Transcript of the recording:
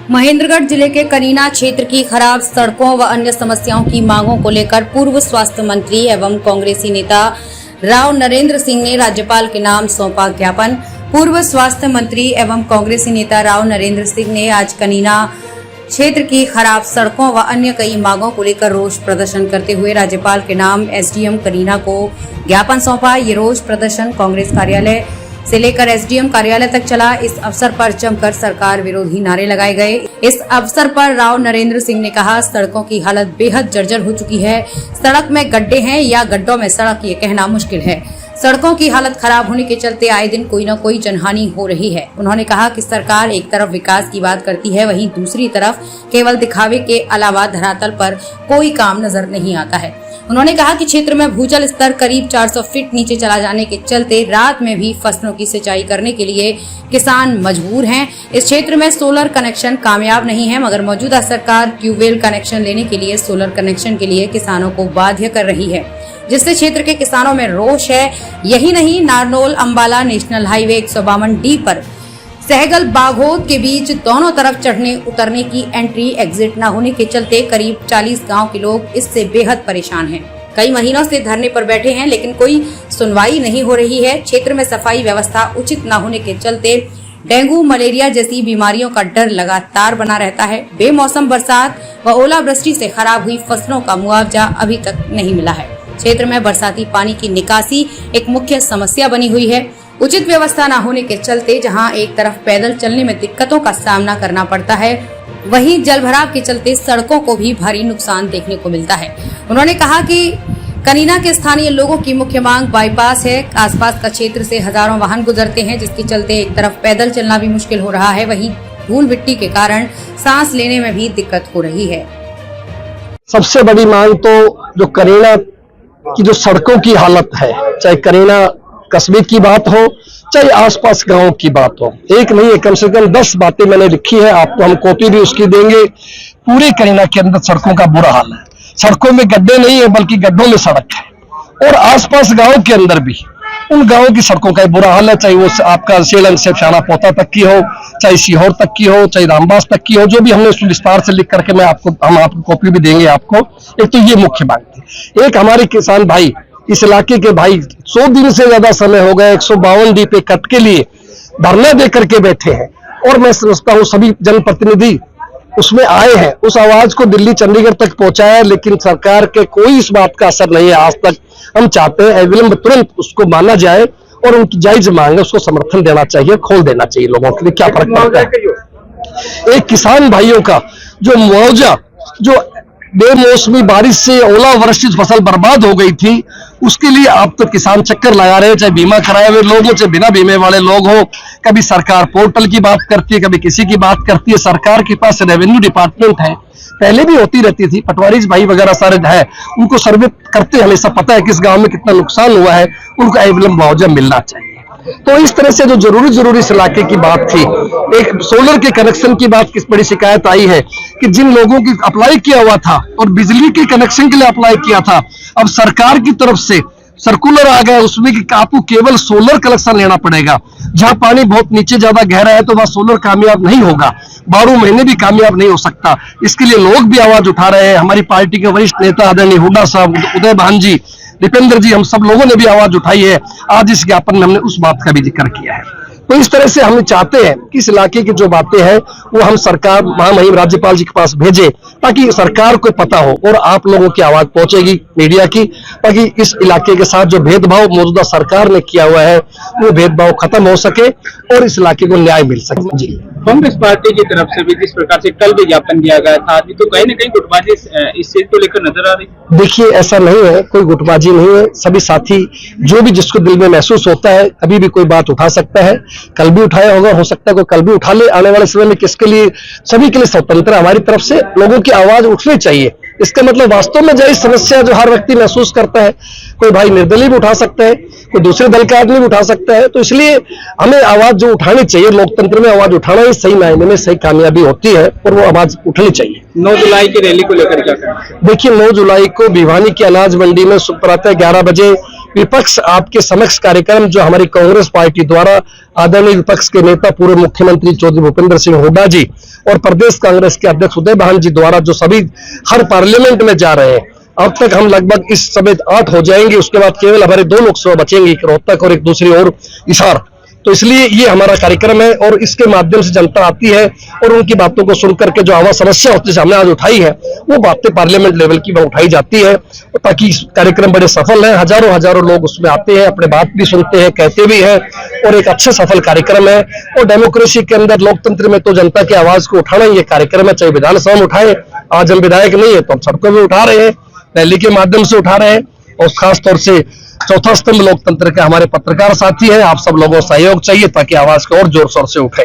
महेंद्रगढ़ जिले के कनीना क्षेत्र की खराब सड़कों व अन्य समस्याओं की मांगों को लेकर पूर्व स्वास्थ्य मंत्री एवं कांग्रेसी नेता राव नरेंद्र सिंह ने राज्यपाल के नाम सौंपा ज्ञापन। पूर्व स्वास्थ्य मंत्री एवं कांग्रेसी नेता राव नरेंद्र सिंह ने आज कनीना क्षेत्र की खराब सड़कों व अन्य कई मांगों को लेकर रोष प्रदर्शन करते हुए राज्यपाल के नाम एसडीएम कनीना को ज्ञापन सौंपा। ये रोष प्रदर्शन कांग्रेस कार्यालय से लेकर एसडीएम कार्यालय तक चला। इस अवसर पर जमकर सरकार विरोधी नारे लगाए गए। इस अवसर पर राव नरेंद्र सिंह ने कहा, सड़कों की हालत बेहद जर्जर हो चुकी है। सड़क में गड्ढे हैं या गड्ढों में सड़क, ये कहना मुश्किल है। सड़कों की हालत खराब होने के चलते आए दिन कोई न कोई जनहानि हो रही है। उन्होंने कहा कि सरकार एक तरफ विकास की बात करती है, वहीं दूसरी तरफ केवल दिखावे के अलावा धरातल पर कोई काम नजर नहीं आता है। उन्होंने कहा कि क्षेत्र में भूजल स्तर करीब 400 फीट नीचे चला जाने के चलते रात में भी फसलों की सिंचाई करने के लिए किसान मजबूर हैं। इस क्षेत्र में सोलर कनेक्शन कामयाब नहीं है, मगर मौजूदा सरकार ट्यूबवेल कनेक्शन लेने के लिए सोलर कनेक्शन के लिए किसानों को बाध्य कर रही है, जिससे क्षेत्र के किसानों में रोष है। यही नहीं, Narnaul Ambala national highway 152D पर सहगल बाघोद के बीच दोनों तरफ चढ़ने उतरने की एंट्री एग्जिट न होने के चलते करीब 40 गांव के लोग इससे बेहद परेशान हैं। कई महीनों से धरने पर बैठे हैं, लेकिन कोई सुनवाई नहीं हो रही है। क्षेत्र में सफाई व्यवस्था उचित न होने के चलते डेंगू, मलेरिया जैसी बीमारियों का डर लगातार बना रहता है। बेमौसम बरसात व ओलावृष्टि से खराब हुई फसलों का मुआवजा अभी तक नहीं मिला है। क्षेत्र में बरसाती पानी की निकासी एक मुख्य समस्या बनी हुई है। उचित व्यवस्था न होने के चलते जहां एक तरफ पैदल चलने में दिक्कतों का सामना करना पड़ता है, वहीं जलभराव के चलते सड़कों को भी भारी नुकसान देखने को मिलता है। उन्होंने कहा कि कनीना के स्थानीय लोगों की मुख्य मांग बाईपास है। आसपास का क्षेत्र से हजारों वाहन गुजरते हैं, जिसके चलते एक तरफ पैदल चलना भी मुश्किल हो रहा है, वहीं धूल मिट्टी के कारण सांस लेने में भी दिक्कत हो रही है। सबसे बड़ी मांग तो जो कनीना की जो सड़कों की हालत है, चाहे कनीना कस्बे की बात हो चाहे आसपास गांव की बात हो, एक नहीं है, कम से कम 10 बातें मैंने लिखी है। आपको हम कॉपी भी उसकी देंगे। पूरे कनीना के अंदर सड़कों का बुरा हाल है। सड़कों में गड्ढे नहीं है, बल्कि गड्ढों में सड़क है। और आसपास गांव के अंदर भी उन गांवों की सड़कों का बुरा हाल है, चाहे वो आपका सेलंग से शाना पोता तक की हो, चाहे सीहोर तक की हो, चाहे रामबास तक की हो, जो भी हमने उसको विस्तार से लिख करके हम आपको कॉपी भी देंगे आपको। एक तो ये मुख्य बात थी। एक हमारे किसान भाई, इस इलाके के भाई 100 दिन से ज्यादा समय हो गया 152D पे कट के लिए धरना दे करके बैठे हैं, और मैं समझता हूं सभी जनप्रतिनिधि उसमें आए हैं, उस आवाज को दिल्ली चंडीगढ़ तक पहुंचाया, लेकिन सरकार के कोई इस बात का असर नहीं है आज तक। हम चाहते हैं अविलंब तुरंत उसको माना जाए और उनकी जायज मांग है उसको समर्थन देना चाहिए, खोल देना चाहिए। लोगों के लिए क्या फर्क पड़ता है। एक किसान भाइयों का जो मुआवजा, जो बेमौसमी बारिश से ओलावृष्टि फसल बर्बाद हो गई थी, उसके लिए अब तो किसान चक्कर लगा रहे हैं, चाहे बीमा कराए हुए लोग हो चाहे बिना बीमे वाले लोग हो। कभी सरकार पोर्टल की बात करती है, कभी किसी की बात करती है। सरकार के पास रेवेन्यू डिपार्टमेंट है, पहले भी होती रहती थी, पटवारी भाई वगैरह सारे है, उनको सर्वे करते हमेशा पता है किस गांव में कितना नुकसान हुआ है, उनको अविलंब मुआवजा मिलना चाहिए। तो इस तरह से जो जरूरी इस इलाके की बात थी, एक सोलर के कनेक्शन की बात, किस बड़ी शिकायत आई है कि जिन लोगों की अप्लाई किया हुआ था और बिजली के कनेक्शन के लिए अप्लाई किया था, अब सरकार की तरफ से सर्कुलर आ गया उसमें कि आपको केवल सोलर कनेक्शन लेना पड़ेगा। जहां पानी बहुत नीचे ज्यादा गहरा है तो वहां सोलर कामयाब नहीं होगा, 12 महीने भी कामयाब नहीं हो सकता। इसके लिए लोग भी आवाज उठा रहे हैं। हमारी पार्टी के वरिष्ठ नेता आदरणीय हुड्डा साहब, उदय भान जी, दीपेंद्र जी, हम सब लोगों ने भी आवाज उठाई है। आज इस ज्ञापन में हमने उस बात का भी जिक्र किया है। तो इस तरह से हम चाहते हैं कि इस इलाके की जो बातें हैं वो हम सरकार महामहिम राज्यपाल जी के पास भेजें, ताकि सरकार को पता हो और आप लोगों की आवाज पहुंचेगी मीडिया की, ताकि इस इलाके के साथ जो भेदभाव मौजूदा सरकार ने किया हुआ है वो भेदभाव खत्म हो सके और इस इलाके को न्याय मिल सके। जी, कांग्रेस पार्टी की तरफ से भी जिस प्रकार से कल भी ज्ञापन दिया गया था, अभी तो कहीं न कहीं गुटबाजी इस चीज को लेकर नजर आ रही। देखिए, ऐसा नहीं है, कोई गुटबाजी नहीं है। सभी साथी जो भी जिसको दिल में महसूस होता है, अभी भी कोई बात उठा सकता है। कल भी उठाया होगा, हो सकता है कोई कल भी उठा ले। आने वाले समय में किसके लिए, सभी के लिए स्वतंत्र। हमारी तरफ से लोगों की आवाज उठनी चाहिए। इसका मतलब वास्तव में जायज समस्या जो हर व्यक्ति महसूस करता है, कोई भाई निर्दलीय भी उठा सकता है, कोई दूसरे दल का आदमी भी उठा सकता है। तो इसलिए हमें आवाज जो उठानी चाहिए, लोकतंत्र में आवाज उठाना ही सही मायने में सही कामयाबी होती है और वो आवाज उठनी चाहिए। 9 जुलाई की रैली को लेकर क्या कहना है? देखिए, 9 जुलाई को भिवानी की अनाज मंडी में प्रातः 11 बजे विपक्ष आपके समक्ष कार्यक्रम जो हमारी कांग्रेस पार्टी द्वारा आदरणीय विपक्ष के नेता पूर्व मुख्यमंत्री चौधरी भूपेंद्र सिंह हुड्डा जी और प्रदेश कांग्रेस के अध्यक्ष उदय भान जी द्वारा जो सभी हर पार्लियामेंट में जा रहे हैं, अब तक हम लगभग इस समय 8 हो जाएंगे, उसके बाद केवल हमारे 2 लोकसभा बचेंगे, एक रोहतक और एक दूसरी और हिसार। तो इसलिए ये हमारा कार्यक्रम है और इसके माध्यम से जनता आती है और उनकी बातों को सुनकर के जो आवाज समस्या होती है हमने आज उठाई है वो बातें पार्लियामेंट लेवल की उठाई जाती है, ताकि कार्यक्रम बड़े सफल है। हजारों लोग उसमें आते हैं, अपने बात भी सुनते हैं, कहते भी हैं और एक अच्छे सफल कार्यक्रम है। और डेमोक्रेसी के अंदर लोकतंत्र में तो जनता की आवाज को उठाना ये कार्यक्रम है, चाहे विधानसभा में उठाए। आज हम विधायक नहीं है तो हम सड़कों में उठा रहे हैं, रैली के माध्यम से उठा रहे हैं और खासतौर से चौथा स्तंभ लोकतंत्र के हमारे पत्रकार साथी हैं। आप सब लोगों को सहयोग चाहिए ताकि आवाज को और जोर शोर से उठे।